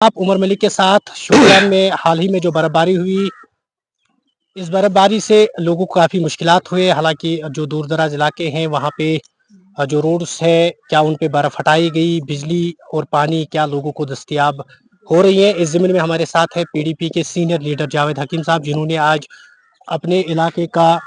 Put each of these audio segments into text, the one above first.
आप उमर मलिक के साथ शोपियान में हाल ही में जो बर्फबारी हुई, इस बर्फबारी से लोगों को काफ़ी मुश्किलात हुए। हालांकि जो दूर दराज इलाके हैं वहाँ पे जो रोड्स है क्या उन पे बर्फ़ हटाई गई, बिजली और पानी क्या लोगों को दस्तयाब हो रही है। इस ज़िम्न में हमारे साथ है पीडीपी के सीनियर लीडर जावेद हकीम साहब, जिन्होंने आज अपने इलाके का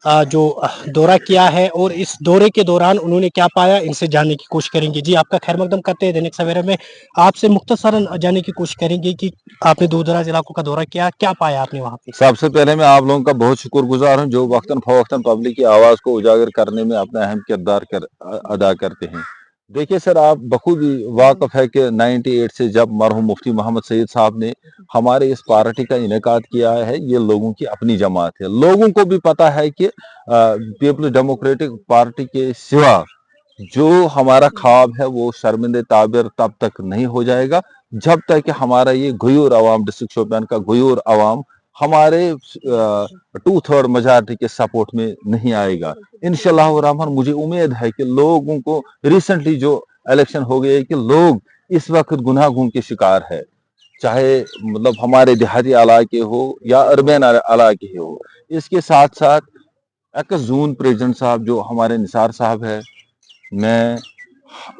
जो दौरा किया है और इस दौरे के दौरान उन्होंने क्या पाया, इनसे जानने की कोशिश करेंगे। जी, आपका खैर मकदम करते हैं दैनिक सवेरा में। आपसे मुख्तसरन जानने की कोशिश करेंगे कि आपने दूर दराज इलाकों का दौरा किया, क्या पाया आपने वहाँ पे? सबसे पहले मैं आप लोगों का बहुत शुक्रगुजार हूं जो वक्तन फवक्तन पब्लिक की आवाज को उजागर करने में अपना अहम किरदार अदा करते हैं। देखिए सर, आप बखूबी वाकफ है कि 98 से जब मरहूम मुफ्ती मोहम्मद सईद साहब ने हमारे इस पार्टी का इनेकाद किया है, ये लोगों की अपनी जमात है। लोगों को भी पता है कि पीपल्स डेमोक्रेटिक पार्टी के सिवा जो हमारा ख्वाब है वो शर्मिंदे ताबिर तब तक नहीं हो जाएगा जब तक कि हमारा ये गयूर अवाम, डिस्ट्रिक्ट शोपियान का गयूर अवाम हमारे 2/3 मेजॉरिटी के सपोर्ट में नहीं आएगा। इंशाल्लाह रहमान मुझे उम्मीद है कि लोगों को रिसेंटली जो इलेक्शन हो गए कि लोग इस वक्त गुनाहों के शिकार है, चाहे मतलब हमारे देहाती इलाके हो या अर्बन इलाके हो। इसके साथ साथ एक जून प्रेसिडेंट साहब जो हमारे निसार साहब है, मैं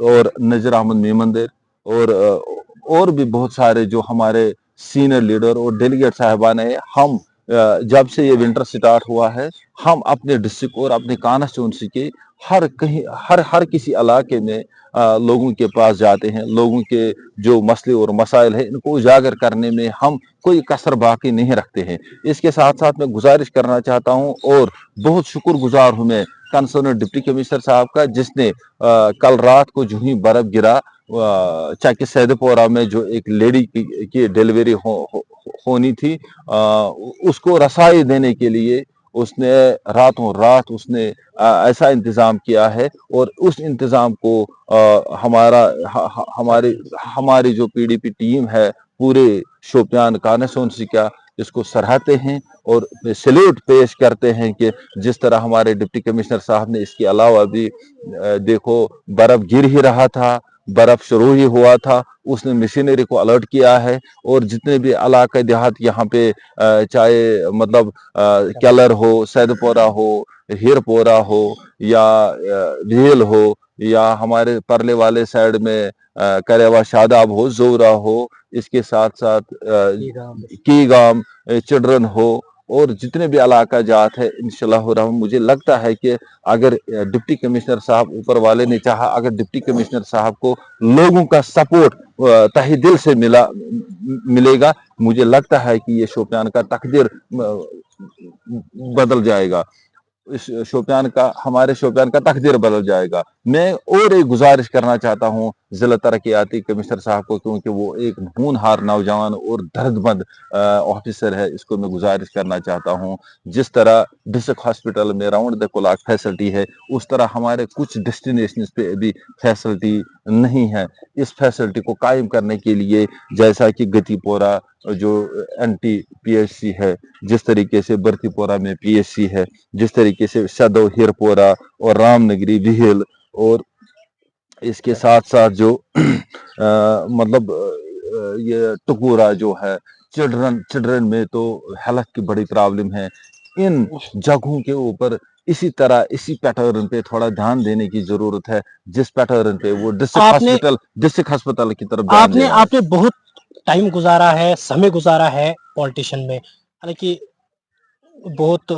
और नजर अहमद मीमंदिर और भी बहुत सारे जो हमारे सीनियर लीडर और डेलीगेट साहिबान है, हम जब से ये विंटर स्टार्ट हुआ है हम अपने डिस्ट्रिक्ट और अपने कॉन्स्टिट्यूंसी के हर कहीं हर किसी इलाके में लोगों के पास जाते हैं। लोगों के जो मसले और मसाइल है इनको उजागर करने में हम कोई कसर बाकी नहीं रखते हैं। इसके साथ साथ मैं गुजारिश करना चाहता हूं और बहुत शुक्रगुजार हूं मैं कंसर्न डिप्टी कमिश्नर साहब का, जिसने कल रात को जो ही बर्फ गिरा चाके सैदपोरा में जो एक लेडी की डिलीवरी होनी थी, उसको रसाई देने के लिए उसने रातों रात उसने ऐसा इंतजाम किया है। और उस इंतजाम को हमारी जो पीडीपी टीम है पूरे शोपियान कॉन्स्टिट्यूंसी का इसको सराहते हैं और सैल्यूट पेश करते हैं कि जिस तरह हमारे डिप्टी कमिश्नर साहब ने इसके अलावा भी देखो बर्फ गिर ही रहा था, बर्फ शुरू ही हुआ था, उसने मशीनरी को अलर्ट किया है। और जितने भी इलाका देहात यहाँ पे चाहे मतलब केलर हो, सैदपोरा हो, हीरपोरा हो या भेल हो या हमारे परले वाले साइड में करेवा शादाब हो, जोरा हो, इसके साथ साथ कीगाम, चिल्ड्रन हो और जितने भी इलाका जात है, इंशाल्लाह मुझे लगता है कि अगर डिप्टी कमिश्नर साहब ऊपर वाले ने चाहा, अगर डिप्टी कमिश्नर साहब को लोगों का सपोर्ट तहे दिल से मिलेगा, मुझे लगता है कि ये शोपियान का तकदीर बदल जाएगा। इस शोपियान का हमारे शोपियान का तकदीर बदल जाएगा। मैं और एक गुजारिश करना चाहता हूँ जिला तरक्याती कमिश्नर साहब को, क्योंकि वो एक होनहार नौजवान और दर्दमंद ऑफिसर है, इसको मैं गुजारिश करना चाहता हूँ जिस तरह डिस्ट्रिक्ट हॉस्पिटल में राउंड द क्लॉक फैसिलिटी है उस तरह हमारे कुछ डेस्टिनेशन पे अभी फैसिलिटी नहीं है। इस फैसिलिटी को कायम करने के लिए जैसा कि गतिपोरा जो एनटी पीएचसी है, जिस तरीके से बर्तीपोरा में पीएचसी है, जिस तरीके से सदो, हिरपोरा और रामनगरी, विहिल और इसके साथ साथ जो मतलब ये टुकूरा जो है, चिल्ड्रन में तो हेल्थ की बड़ी प्रॉब्लम है। इन जगहों के ऊपर इसी तरह इसी पैटर्न पे थोड़ा ध्यान देने की जरूरत है, जिस पैटर्न पे वो डिस्ट्रिक्ट हॉस्पिटल की तरफ आपने बहुत टाइम गुजारा है, समय गुजारा है पॉलिटिशियन में, हालांकि बहुत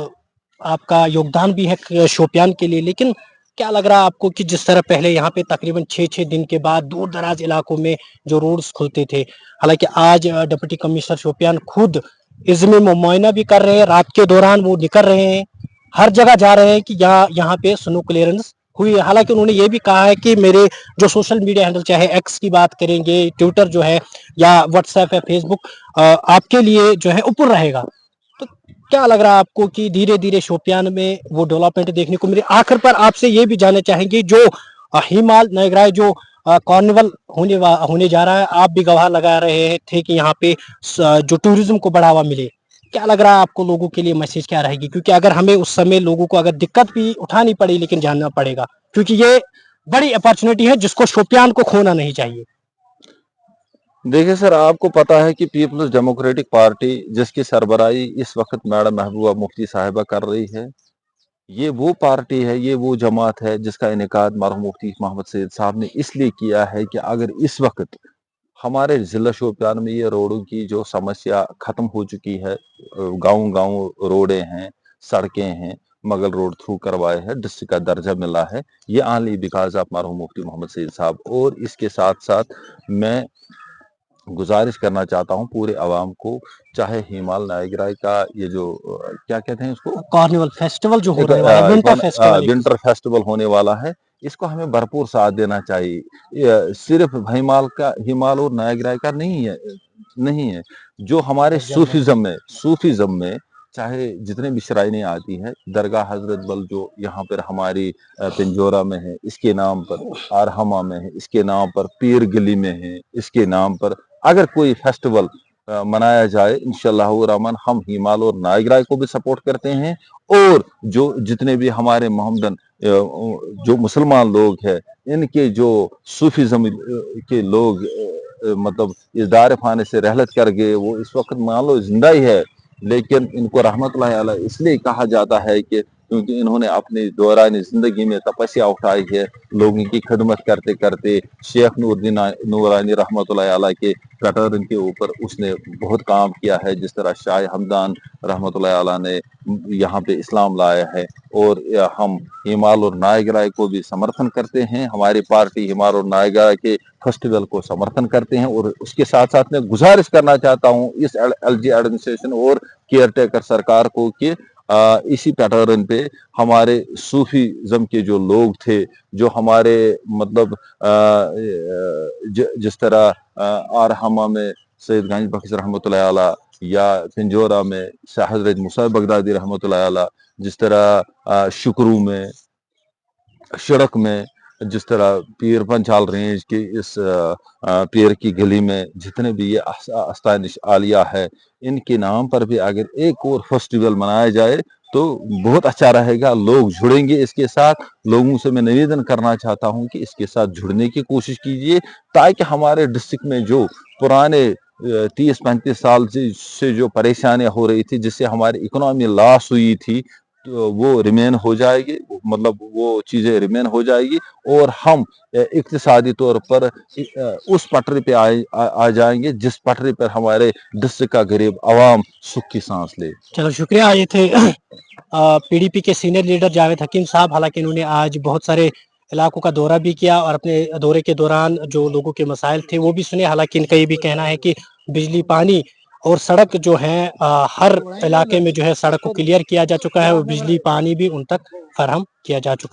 आपका योगदान भी है शोपियान के लिए, लेकिन क्या लग रहा है आपको कि जिस तरह पहले यहाँ पे तकरीबन 6-6 दिन के बाद दूर दराज इलाकों में जो रोड्स खुलते थे, हालांकि आज डिप्टी कमिश्नर शोपियान खुद इसमें मुआयना भी कर रहे हैं, रात के दौरान वो निकल रहे हैं, हर जगह जा रहे हैं कि यहाँ पे स्नो क्लियरेंस हुई है। हालांकि उन्होंने ये भी कहा है कि मेरे जो सोशल मीडिया हैंडल, चाहे एक्स की बात करेंगे, ट्विटर जो है या व्हाट्सएप है, फेसबुक, आपके लिए जो है ऊपर रहेगा। तो क्या लग रहा है आपको कि धीरे धीरे शोपियान में वो डेवलपमेंट देखने को मिले? आखिर पर आपसे ये भी जानना चाहेंगे, जो हिमाल नायगराय जो कार्निवल होने जा रहा है, आप भी गवाह लगा रहे थे कि यहाँ पे जो टूरिज्म को बढ़ावा मिले, क्या लग रहा है आपको लोगों के लिए मैसेज क्या रहेगी? क्योंकि अगर हमें उस समय लोगों को अगर दिक्कत भी उठानी पड़ी लेकिन जानना पड़ेगा, क्योंकि ये बड़ी अपॉर्चुनिटी है जिसको शोपियान को खोना नहीं चाहिए। देखिए सर, आपको पता है कि पीपल्स डेमोक्रेटिक पार्टी जिसकी सरबराही इस वक्त मैडम महबूबा मुफ्ती साहिबा कर रही है, ये वो पार्टी है, ये वो जमात है जिसका इनेकाद मरहूम मुफ्ती मोहम्मद सैयद साहब ने इसलिए किया है कि अगर इस वक्त हमारे ज़िला शोपियान में ये रोडों की जो समस्या ख़त्म हो चुकी है, गाँव-गाँव रोडें हैं, सड़कें हैं, मुगल रोड थ्रू करवाए हैं, डिस्ट्रिक्ट का दर्जा मिला है, ये ओनली बिकॉज़ ऑफ मरहूम मुफ्ती मोहम्मद सैयद साहब। और इसके साथ-साथ मैं गुज़ारिश करना चाहता हूँ पूरे अवाम को, चाहे हिमाल नायगराय का ये जो क्या कहते हैं उसको? कार्निवल फेस्टिवल जो हो एक रहे वाला विंटर फेस्टिवल, विंटर फेस्टिवल होने वाला है, इसको हमें भरपूर साथ देना चाहिए। सिर्फ हिमाल और नायगराय का नहीं है। जो हमारे सूफीज़्म में चाहे जितने भी श्राइनें आती हैं, दरगाह हज़रत बल जो यहाँ पर हमारी पिंजौरा में है, इसके नाम पर, आरहमा में है, इसके नाम पर, पीर गली में है, इसके नाम पर अगर कोई फेस्टिवल मनाया जाए, इंशाअल्लाह रहमान हम हिमाल और नायगराय को भी सपोर्ट करते हैं। और जो जितने भी हमारे मोहम्मदन जो मुसलमान लोग हैं, इनके जो सूफीज़्म के लोग मतलब इस दार फ़ाने से रहलत कर गए, वो इस वक्त मान लो जिंदा ही है, लेकिन इनको रहमतुल्लाह अलैह इसलिए कहा जाता है कि क्योंकि इन्होंने अपने दौरान ज़िंदगी में तपस्या उठाई है, लोगों की खिदमत करते करते। शेख नूरुद्दीन नूरानी रहमतुल्लाह अलैह के पैटर्न के ऊपर उसने बहुत काम किया है, जिस तरह शाह हमदान रहमतुल्लाह अलैह ने यहाँ पे इस्लाम लाया है। और हम हिमाल और नायगराय को भी समर्थन करते हैं, हमारी पार्टी हिमाल और नायगराय के फेस्टिवल को समर्थन करते हैं। और उसके साथ साथ मैं गुजारिश करना चाहता हूँ इस एलजी एडमिनिस्ट्रेशन और केयर टेकर सरकार को कि इसी पैटर्न पे हमारे सूफीज़्म के जो लोग थे, जो हमारे मतलब जिस तरह आरहमा में सैयद गांजी बख्श रहमतुल्लाह अलैह, या पिंजौरा में शाह हज़रत मूसा बगदादी रहमतुल्लाह अलैह, जिस तरह शुक्रू में, सड़क में, जिस तरह पीर पंचाल रेंज की इस पीर की गली में जितने भी ये आस्तानिश आलिया है, इनके नाम पर भी अगर एक और फेस्टिवल मनाया जाए तो बहुत अच्छा रहेगा। लोग जुड़ेंगे इसके साथ। लोगों से मैं निवेदन करना चाहता हूँ कि इसके साथ जुड़ने की कोशिश कीजिए, ताकि हमारे डिस्ट्रिक्ट में जो पुराने 30-35 साल से जो परेशानियां हो रही थी, जिससे हमारी इकोनॉमी लॉस हुई थी, तो वो रिमेन हो जाएगी, मतलब वो चीज़ें रिमेन हो जाएगी। और हम इक्तिसादी तौर पर उस पटरी पे आ जाएंगे जिस पटरी पर हमारे डिस्ट्रिक्ट का गरीब आवाम सुख की सांस ले। चलो शुक्रिया। ये थे पीडीपी के सीनियर लीडर जावेद हकीम साहब। हालांकि इन्होंने आज बहुत सारे इलाकों का दौरा भी किया और अपने दौरे के दौरान जो लोगों के मसाइल थे वो भी सुने। हालांकि इनका ये भी कहना है कि बिजली, पानी और सड़क जो है हर इलाके में जो है सड़क को क्लियर किया जा चुका है और बिजली पानी भी उन तक फराहम किया जा चुका है।